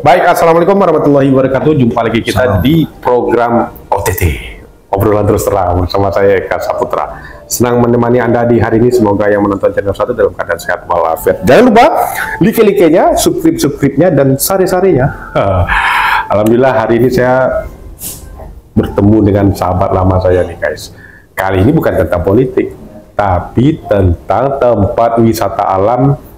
Baik, assalamualaikum warahmatullahi wabarakatuh. Jumpa lagi kita di program OTT, obrolan terus terang bersama saya Eka Saputra. Senang menemani Anda di hari ini. Semoga yang menonton channel satu dalam keadaan sehat walafiat. Jangan lupa like-nya, subscribe-nya, dan sari-sarinya. Alhamdulillah hari ini saya bertemu dengan sahabat lama saya nih guys. Kali ini bukan tentang politik, tapi tentang tempat wisata alam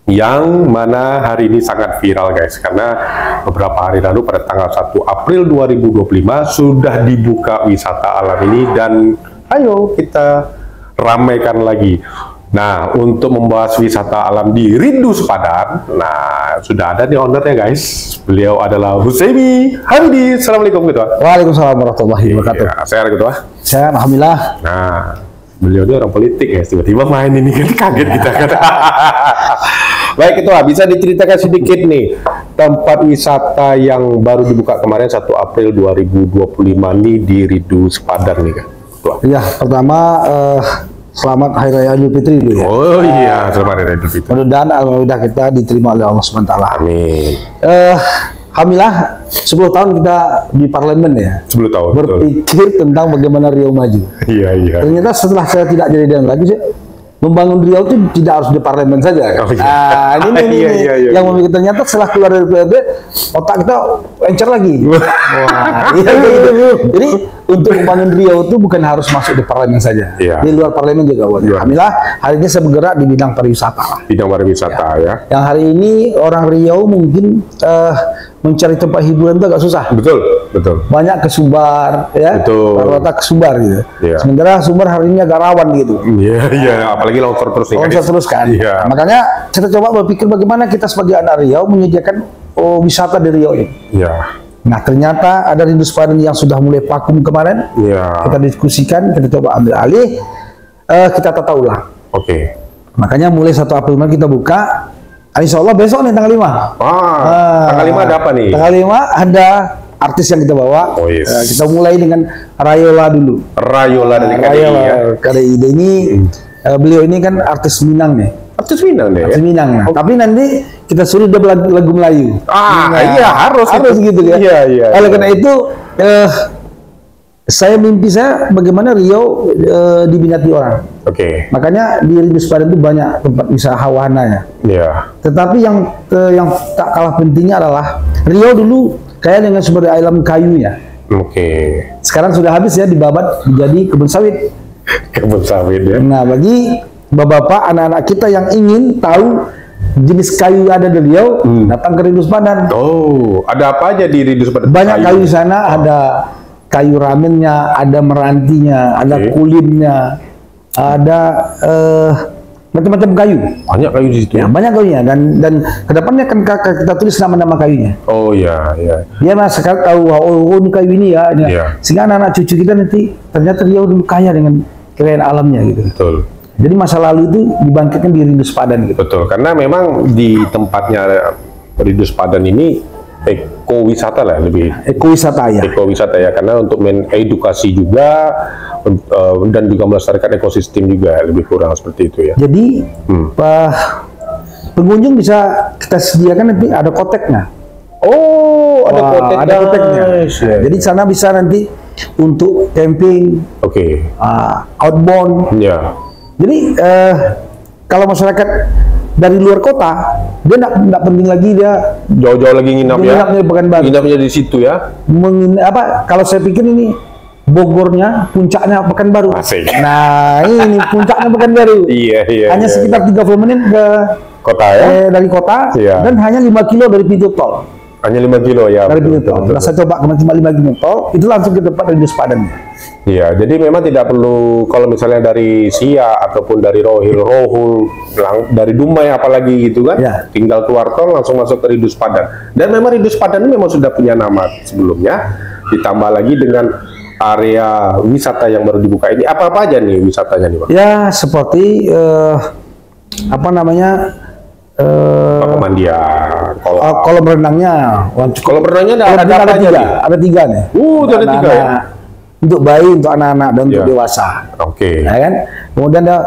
yang mana hari ini sangat viral guys, karena beberapa hari lalu pada tanggal 1 April 2025 sudah dibuka wisata alam ini, dan ayo kita ramaikan lagi. Nah, untuk membahas wisata alam di Rindu Sepadan, nah sudah ada nih ownernya guys. Beliau adalah Husaimi Hamidi. Assalamualaikum Ketua. Waalaikumsalam warahmatullahi wabarakatuh. Ya, saya Ketua. Saya alhamdulillah. Nah, beliau ini orang politik ya, tiba-tiba main ini kan, kaget kita kan. Baik Ketua, bisa diceritakan sedikit nih tempat wisata yang baru dibuka kemarin 1 April 2025 nih di Rindu Sepadan nih kan, Ketua. Ya, pertama selamat Hari Raya Idul Fitri dulu ya. Oh iya, selamat Hari Raya Idul Fitri. Mudah-mudahan alhamdulillah kita diterima oleh Allah SWT. Amin. Alhamdulillah 10 tahun kita di parlemen ya. 10 tahun. Berpikir betul tentang bagaimana Riau maju. Iya, iya. Ternyata setelah saya tidak jadi dan lagi, membangun Riau itu tidak harus di parlemen saja kan? Oh, iya. Nah, ini Iya. yang memikir, ternyata setelah keluar dari PRD otak kita encer lagi. Wah, iya, gitu. Jadi untuk membangun Riau itu bukan harus masuk di parlemen saja, Iya. di luar parlemen juga boleh. Iya. Alhamdulillah hari ini saya bergerak di bidang pariwisata. Bidang pariwisata ya. Yang hari ini orang Riau mungkin mencari tempat hiburan itu agak susah. Betul, betul. Banyak ke Sumbar ya, Betul. rata-rata ke Sumbar gitu. Iya. Sementara Sumbar hari ini agak rawan gitu. Iya, iya, apalagi longsor terus nih. Longsor terus kan. Iya. Makanya kita coba berpikir bagaimana kita sebagai anak Riau menyediakan wisata di Riau ini. Iya. Nah, ternyata ada Rindu Sepadan yang sudah mulai vakum kemarin. Iya. Kita diskusikan, kita coba ambil alih, kita tata ulang. Oke. Makanya mulai 1 April kita buka. Insya Allah besok nih tanggal 5. Tanggal 5 ada apa nih? Tanggal 5 ada artis yang kita bawa. Oh, yes. Kita mulai dengan Rayola dulu. Rayola dari KDI ya. KDI ini beliau ini kan artis Minang nih. Artis Minang deh ya. Artis Minang. Nah, tapi nanti kita suruh dia lagu Melayu. Iya harus gitu ya. Iya. Oleh karena itu mimpi saya bagaimana Riau diminati orang. Oke. Makanya di Rindu Sepadan itu banyak tempat wisata wahananya. Iya. Tetapi yang tak kalah pentingnya adalah Riau dulu kaya dengan sumber daya alam kayunya. Oke. Sekarang sudah habis ya, dibabat menjadi kebun sawit. Kebun sawit ya. Nah, bagi bapak-bapak, anak-anak kita yang ingin tahu jenis kayu yang ada di Riau, datang ke Rindu Sepadan. Oh, ada apa aja di Rindu Sepadan? Banyak kayu di sana, ada kayu ramennya, ada merantinya, ada kulinnya, ada macam-macam kayu. Banyak kayu di situ. Ya, banyak kayunya, dan kedepannya kan kita tulis nama-nama kayunya. Oh iya, iya. Dia sekarang tahu, oh ini kayu ini ya. Iya. Sehingga anak-anak cucu kita nanti ternyata Riau dulu kaya dengan kekayaan alamnya gitu. Betul. Jadi masa lalu itu dibangkitkan di Rindu Sepadan gitu. Betul, karena memang di tempatnya Rindu Sepadan ini ekowisata lah lebih. Ekowisata ya. Ekowisata ya, karena untuk mengedukasi juga dan juga melestarikan ekosistem juga lebih kurang seperti itu ya. Jadi pengunjung bisa kita sediakan nanti ada koteknya. Oh, ada kotek. Ada koteknya. Ya. Jadi sana bisa nanti untuk camping, Oke. outbound. Ya. Jadi kalau masyarakat dari luar kota, dia nggak penting lagi dia Jauh-jauh lagi nginap ya. nginapnya Pekanbaru. Nginapnya di situ ya. Kalau saya pikir ini Bogornya, puncaknya Pekanbaru. Asik. Nah, ini puncaknya Pekanbaru. Iya. Hanya sekitar 30 menit ke kota ya. dari kota, Iya. dan hanya 5 kilo dari pintu tol. Hanya 5 kilo ya. Dari pintu tol. Nah, saya coba kemarin cuma 5 kilo tol, itu langsung ke tempat Rindu Sepadan. Iya, jadi memang tidak perlu kalau misalnya dari Siak ataupun dari Rohul, dari Dumai apalagi gitu kan, Ya. tinggal keluar tol langsung masuk ke Rindu Sepadan. Dan memang Rindu Sepadan ini memang sudah punya nama sebelumnya, ditambah lagi dengan area wisata yang baru dibuka ini. Apa-apa aja nih wisatanya nih, Pak? Ya, seperti apa namanya? Pemandian, Kolam renangnya. Kolam renangnya ada apa aja nih? Ada 3 nih. Ada 3 ya. Untuk bayi, untuk anak-anak, dan untuk dewasa. Oke. Ya kan? Kemudian ada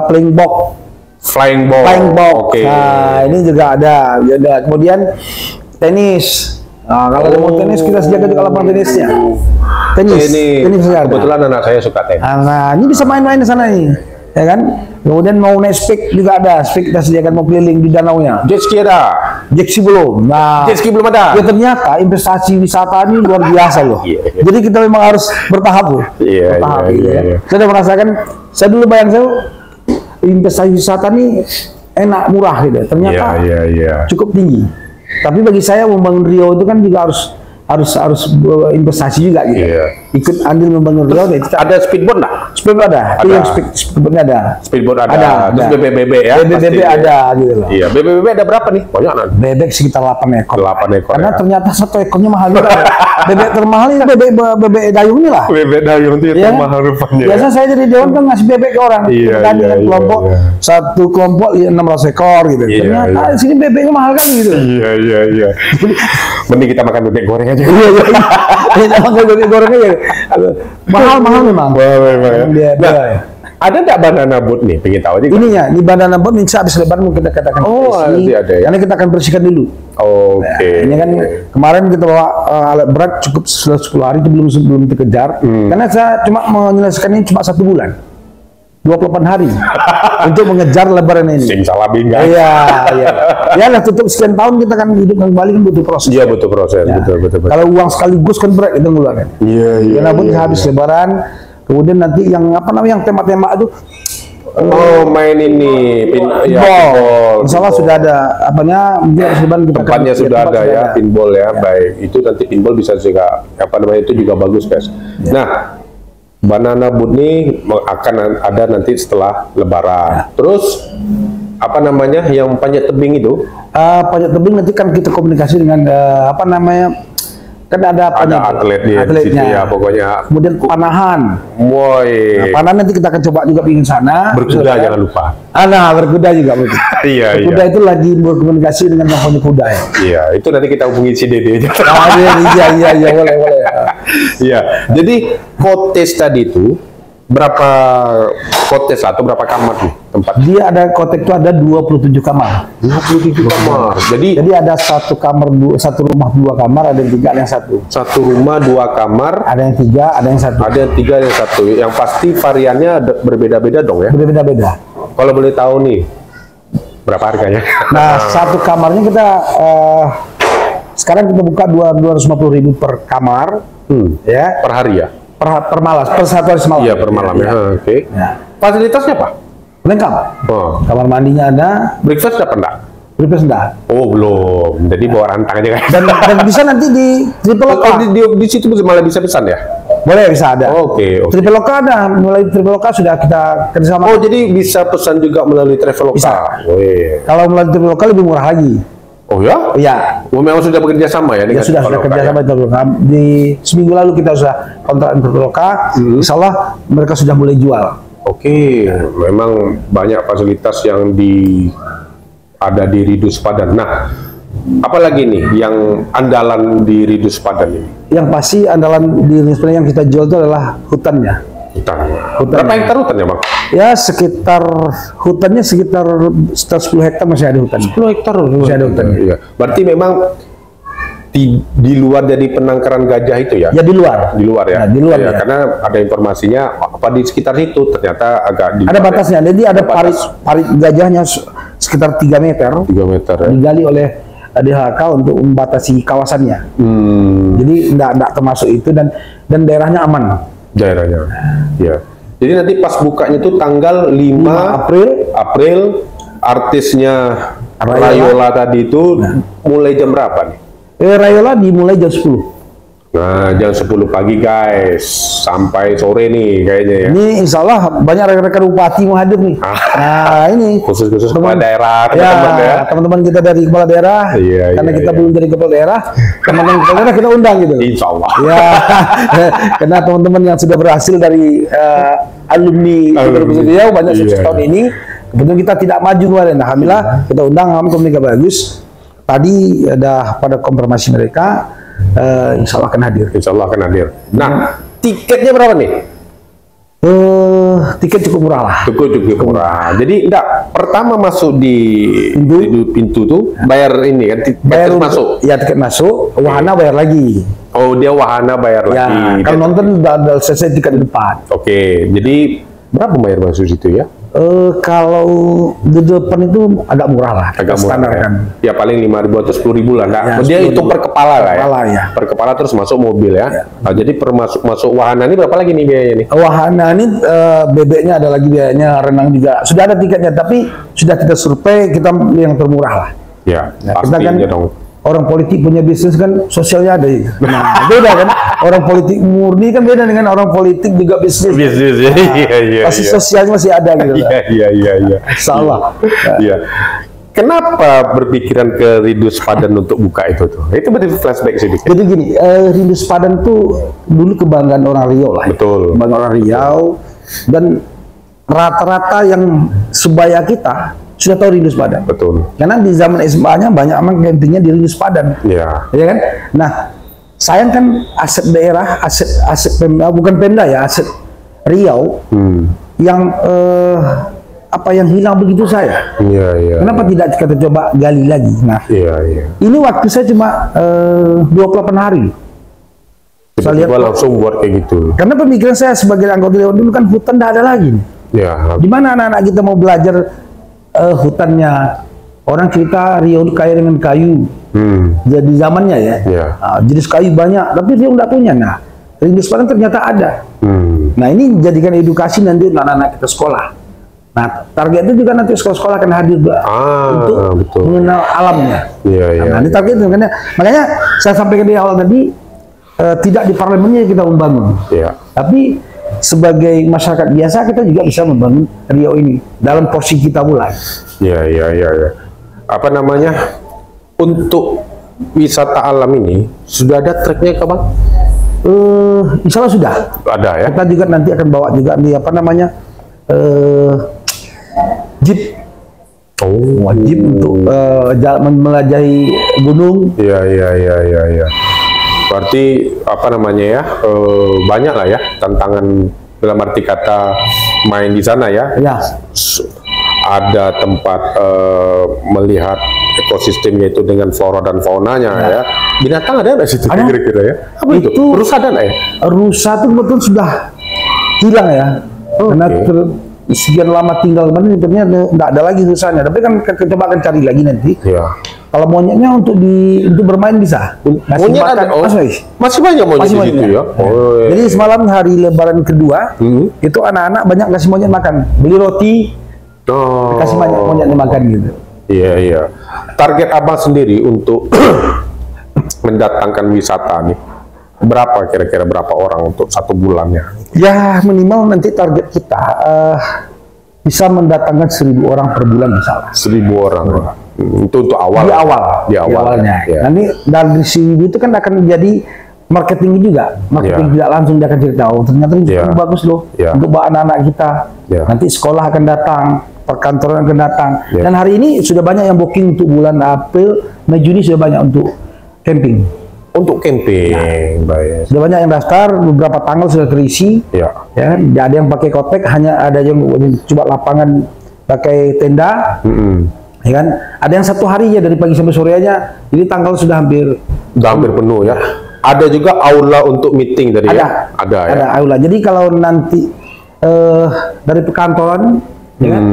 playing box. Flying box. Flying box. Oke. Nah, ini juga ada. Kemudian tenis. Nah, kalau mau tenis kita sediakan juga lapangan tenisnya. Tenis saja. Kebetulan anak saya suka tenis. Nah, ini bisa main-main di sana nih, ya kan? Kemudian mau naik speak juga ada, speak kita sediakan mau keliling di danaunya. Jet ski ada? Jet ski belum. Nah, Jet ski belum ada. ya ternyata investasi wisata ini luar biasa loh. Jadi kita memang harus bertahap loh. Bertahap, ya. Saya udah merasakan, saya dulu bayang saya investasi wisata ini enak murah gitu. Ternyata cukup tinggi. Tapi bagi saya membangun Riau itu kan juga harus investasi juga gitu. Ikut andil membangun Riau. Ada speedboat nggak? Speedboat ada. Iya, speedboatnya ada. Speedboat ada. Terus BBB ya? BBB ada gitu loh. Iya, BBB ada berapa nih? Banyak kan? Bebek sekitar 8 ekor. 8 ekor. Karena ternyata satu ekornya mahal juga. Bebek termahal itu bebek dayung ini lah. Bebek dayung itu ya, mahal rupanya. Biasa saya jadi dewan kan ngasih bebek ke orang. Kelompok satu kelompok 600 ekor gitu. Ternyata sini bebeknya mahal kan gitu. Iya. Mending kita makan bebek goreng aja. Iya, makan bebek goreng aja. Mahal memang. Ada nggak banana boat nih? Pengen tahu aja. Ininya, di banana boat ini habis lebaran mungkin kita katakan. Oh, nanti ada ya. Karena kita akan bersihkan dulu. Oke. Ini kan kemarin kita bawa alat berat cukup sudah 10 hari itu belum dikejar. Karena saya cuma menyelesaikannya cuma 1 bulan. 28 hari untuk mengejar lebaran ini. Sing salah bingkai. Iya. Ya lah, tutup sekian tahun kita kan hidup kembali kan butuh proses. Iya, butuh proses. Ya. Betul. Kalau uang sekaligus kan berat kita ngeluarin. Iya. Karena pun habis lebaran, kemudian nanti yang yang tembak-tembak itu main ini pinball. Insyaallah sudah ada mungkin harus lebaran kita tempatnya sudah ada ya, pinball ya. Baik. Itu nanti pinball bisa juga itu juga bagus, guys. Ya. Nah, banana boat ini akan ada nanti setelah lebaran. Terus yang panjat tebing itu? Panjat tebing nanti kan kita komunikasi dengan kan ada atletnya ya, pokoknya. Kemudian panahan. Woi. Panahan nanti kita akan coba juga bikin sana. Berkuda jangan lupa. Berkuda juga betul. Iya. Berkuda itu lagi berkomunikasi dengan yang punya kuda ya. Iya, itu nanti kita hubungi si Dede aja. Iya, boleh. Iya. Jadi cottage tadi itu berapa cottage atau berapa kamar nih tempat? Dia ada cottage itu ada 27 kamar. 27 kamar. Jadi ada satu rumah 2 kamar, ada yang 3, ada yang 1. Satu rumah 2 kamar. Ada yang 3, ada yang 1. Ada yang 3, ada yang 1. Yang pasti variannya berbeda-beda dong ya? Berbeda-beda. Kalau boleh tahu nih, berapa harganya? Nah, satu kamarnya kita sekarang kita buka 250.000 per kamar. Ya. Per hari ya? Per malam, per 1 hari semalam. Iya, per malam ya. Oke. Ya. Fasilitasnya apa? Lengkap. Kamar mandinya ada. Breakfast dapat enggak? Breakfast enggak. Oh, belum. Jadi bawa rantang aja kan. Dan bisa nanti di Tripeloka. Di situ malah bisa pesan ya? Boleh, bisa ada. Oke. Tripeloka ada. Mulai Tripeloka sudah kita kerjasama. Oh, jadi bisa pesan juga melalui Traveloka. Bisa. Kalau melalui Tripeloka lebih murah lagi. Oh ya? Iya. Memang sudah bekerja sama ya? Ya sudah kerja sama Traveloka. Di seminggu lalu kita sudah kontrak Traveloka. Insya Allah mereka sudah mulai jual. Oke, memang banyak fasilitas yang ada di Ridus Padan. Nah, apalagi nih yang andalan di Ridus Padan ini? Yang pasti andalan di Ridus Padan yang kita jual itu adalah hutannya. Berapa hektar hutannya, Bang? Ya, hutannya sekitar 10 hektar masih ada hutan. 10 hektar masih ada hutannya. Iya. Berarti memang di luar dari penangkaran gajah itu ya? Ya, di luar. Di luar ya? Di luar ya. Karena ada informasinya di sekitar situ ternyata agak ada batasnya. Jadi ada parit gajahnya sekitar 3 meter. 3 meter ya? Digali oleh DHK untuk membatasi kawasannya. Jadi enggak termasuk itu dan daerahnya aman. Daerahnya. Ya. Jadi nanti pas bukanya itu tanggal 5 April artisnya Rayola tadi itu mulai jam berapa nih? Rayola dimulai jam 10. Nah, jam 10 pagi guys, sampai sore nih kayaknya ya. Ini insya Allah banyak rekan-rekan bupati mau hadir nih. Nah, ini khusus kepala daerah, teman-teman kita dari kepala daerah. Karena kita belum dari kepala daerah, teman-teman kepala daerah kita undang gitu. Insya Allah. Ya, karena teman-teman yang sudah berhasil dari alumni Riau banyak sukses tahun ini. Kebetulan kita tidak maju kemarin. Alhamdulillah kita undang, komunikasi bagus. Tadi ada pada konfirmasi mereka. Insya Allah akan hadir. Insya Allah akan hadir. Nah, tiketnya berapa nih? Tiket cukup murah lah. Cukup murah. Jadi enggak, pertama masuk di pintu tuh bayar ini kan, bayar masuk. Ya tiket masuk, wahana bayar lagi. Oh, dia wahana bayar lagi. Kalau nonton udah selesai tiket di depan. Oke, jadi berapa bayar masuk situ ya? Kalau di depan itu agak murah lah. Agak murah standar ya. kan. Ya paling 5.000 atau 10.000 lah. Nah, Ya, dia hitung per kepala lah ya. Ya. Per kepala terus masuk mobil ya. Nah, jadi per masuk wahana ini berapa lagi nih biayanya nih? Wahana ini bebeknya ada lagi biayanya, renang juga. Sudah ada tiketnya, tapi sudah kita survei, kita yang termurah lah. Ya, Kita kan dong. orang politik punya bisnis kan sosialnya ada. Nah, beda kan. Orang politik murni kan beda dengan orang politik juga bisnis. Bisnis ya. Iya. Pasti sosialnya masih ada gitu. Iya. Salah. Iya. Kenapa berpikiran ke Rindu Sepadan untuk buka itu tuh? Itu berarti flashback sih. Jadi gini, Rindu Sepadan tuh dulu kebanggaan orang Riau lah. Betul. Kebanggaan orang Riau, dan rata-rata yang sebaya kita sudah tahu Rindu Sepadan. Betul. Karena di zaman SMA-nya banyak emang campingnya di Rindu Sepadan. Iya. Ya kan? Nah, sayang kan aset daerah, aset Pemda, bukan Pemda ya, aset Riau yang yang hilang begitu saya. Iya. Kenapa tidak kita coba gali lagi? Nah, Iya. ini waktu saya cuma 28 hari. Saya lihat langsung buat kayak gitu. karena pemikiran saya sebagai anggota dewan dulu kan hutan tidak ada lagi nih. Ya. Gimana anak-anak kita mau belajar hutannya? Orang cerita Riau kaya dengan kayu. Jadi zamannya ya. Jenis kayu banyak, tapi Riau tidak punya. Nah, Rindu Sepadan ternyata ada. Nah, ini jadikan edukasi nanti anak-anak kita sekolah. Nah, targetnya juga nanti sekolah-sekolah akan hadir untuk mengenal alamnya. Iya. Nah, ini targetnya makanya saya sampaikan di awal tadi, tidak di parlemennya kita membangun. Iya. Tapi sebagai masyarakat biasa kita juga bisa membangun Riau ini dalam porsi kita mulai. Iya. Apa namanya? Untuk wisata alam ini sudah ada treknya ke Bang? Insya Allah sudah. Ada ya. Kita juga nanti akan bawa juga di jeep. Wajib untuk menjelajahi gunung. Iya. Berarti apa namanya ya? Banyak lah ya tantangan dalam arti kata main di sana ya. Ya. Ada tempat melihat ekosistemnya itu dengan flora dan faunanya ya. Binatang ada nggak situ kira-kira ya? Apa itu? Rusa ada nggak ya? Rusa itu betul sudah hilang ya. Karena sekian lama tinggal kemarin ternyata tidak ada lagi rusanya. Tapi kan kita coba akan cari lagi nanti. Iya. Kalau monyetnya untuk bermain bisa. Monyet ada. Masih banyak monyet di situ ya. Jadi semalam hari Lebaran kedua itu anak-anak banyak kasih monyet makan. Beli roti, kasih banyak monyetnya makan gitu. Iya. Target Abang sendiri untuk mendatangkan wisata nih, berapa kira-kira berapa orang untuk 1 bulannya? Ya minimal nanti target kita bisa mendatangkan 1.000 orang per bulan misalnya. 1.000 orang. Itu untuk awal. Di awalnya. Ya. Nanti dari 1.000 itu kan akan menjadi marketing juga. Marketing tidak langsung dia akan cerita, oh ternyata ini bagus loh untuk bawa anak-anak kita. Nanti sekolah akan datang, perkantoran akan datang. Dan hari ini sudah banyak yang booking untuk bulan April, Mei, Juni sudah banyak untuk camping. Untuk camping, baik. Sudah banyak yang daftar, beberapa tanggal sudah terisi. Ya, ada yang pakai kotek, hanya ada yang coba lapangan pakai tenda. Ya kan? Ada yang 1 hari ya dari pagi sampai sore aja. Jadi tanggal sudah hampir penuh ya. Ada juga aula untuk meeting tadi ya? Ada aula. Jadi kalau nanti dari perkantoran, ya kan,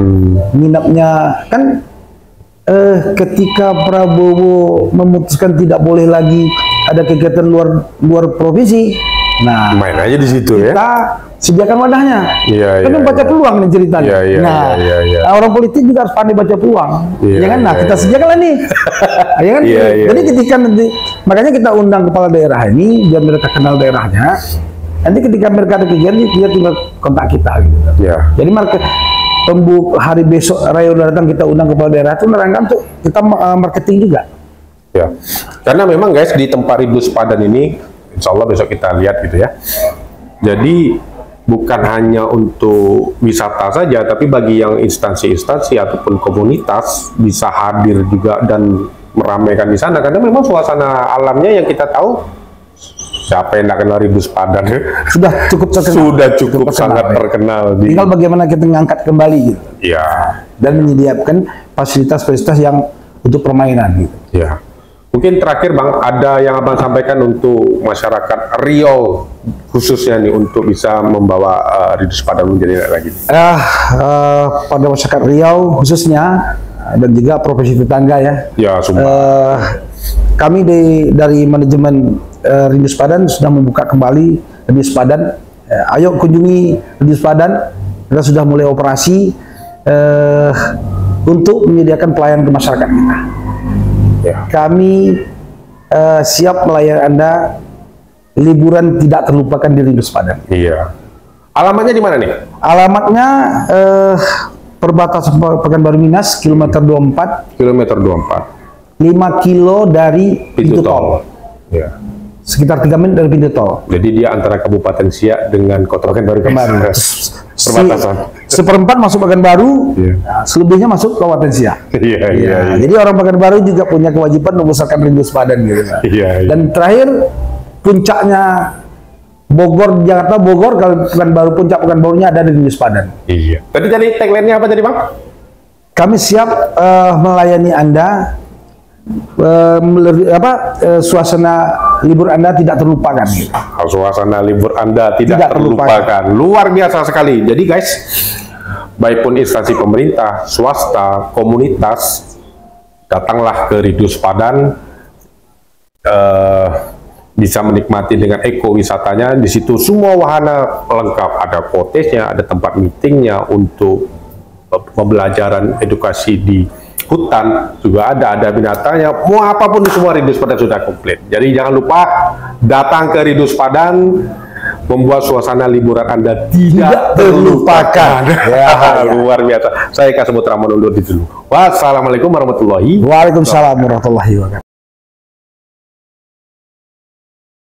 nginapnya kan ketika Prabowo memutuskan tidak boleh lagi ada kegiatan luar provinsi, nah main aja di situ kita sediakan wadahnya. Kan membaca peluang nih ceritanya. Orang politik juga harus pandai baca peluang. Ya kan? Nah, kita sediakan nih. Ya kan? Jadi ketika nanti, makanya kita undang kepala daerah ini biar mereka kenal daerahnya. Nanti ketika mereka ada kegiatan, dia tinggal kontak kita gitu. Jadi hari besok Raya udah datang, kita undang kepala daerah itu nerangkan tuh kita marketing juga. Ya, karena memang guys di tempat Rindu Sepadan ini, insya Allah besok kita lihat gitu ya. Jadi bukan hanya untuk wisata saja, tapi bagi yang instansi-instansi ataupun komunitas bisa hadir juga dan meramaikan di sana. Karena memang suasana alamnya yang kita tahu Siapa yang tidak kenal Ridus Padan? Sudah cukup terkenal. Sudah cukup sangat terkenal. Tinggal bagaimana kita mengangkat kembali gitu. Ya. Dan menyediakan fasilitas-fasilitas yang untuk permainan gitu. Ya. Mungkin terakhir Bang, ada yang Abang sampaikan untuk masyarakat Riau khususnya nih untuk bisa membawa Ridus Padan menjadi lagi. Pada masyarakat Riau khususnya dan juga provinsi tetangga ya. Ya, kami dari manajemen Ridus Padan sudah membuka kembali Ridus Padan. Ayo kunjungi Ridus Padan. Kita sudah mulai operasi untuk menyediakan pelayanan ke masyarakat kita. Ya. Kami siap melayani Anda. Liburan tidak terlupakan di Ridus Padan. Iya. Alamatnya di mana nih? Alamatnya perbatasan Pekanbaru Minas, kilometer 24. Kilometer 24. 5 kilo dari pintu tol. Ya. Sekitar 3 menit dari pintu tol. Jadi dia antara Kabupaten Siak dengan Kota Pekanbaru. Perbatasan. Seperempat masuk Pekanbaru, selebihnya masuk Kabupaten Siak. Iya. Jadi orang Pekanbaru juga punya kewajiban membesarkan Ridus Padan gitu. Iya. Dan terakhir puncaknya Bogor, Jakarta, Bogor, kalau Pekanbaru, puncak Pekanbarunya ada di Ridus Padan. Iya. Tadi tagline-nya apa tadi Bang? Kami siap melayani Anda. Suasana libur Anda tidak terlupakan. Suasana libur Anda tidak terlupakan. Luar biasa sekali. Jadi guys, baik pun instansi pemerintah, swasta, komunitas, datanglah ke Ridus Padan, bisa menikmati dengan ekowisatanya. Di situ semua wahana lengkap, ada cottage-nya, ada tempat meetingnya untuk pembelajaran edukasi di hutan juga ada binatangnya, mau apapun di semua Ridus Padan sudah komplit. Jadi jangan lupa datang ke Ridus Padan, membuat suasana liburan Anda tidak terlupakan. Luar biasa. Saya Eka Saputra menundur dulu. Wassalamualaikum warahmatullahi wabarakatuh. Waalaikumsalam warahmatullahi wabarakatuh.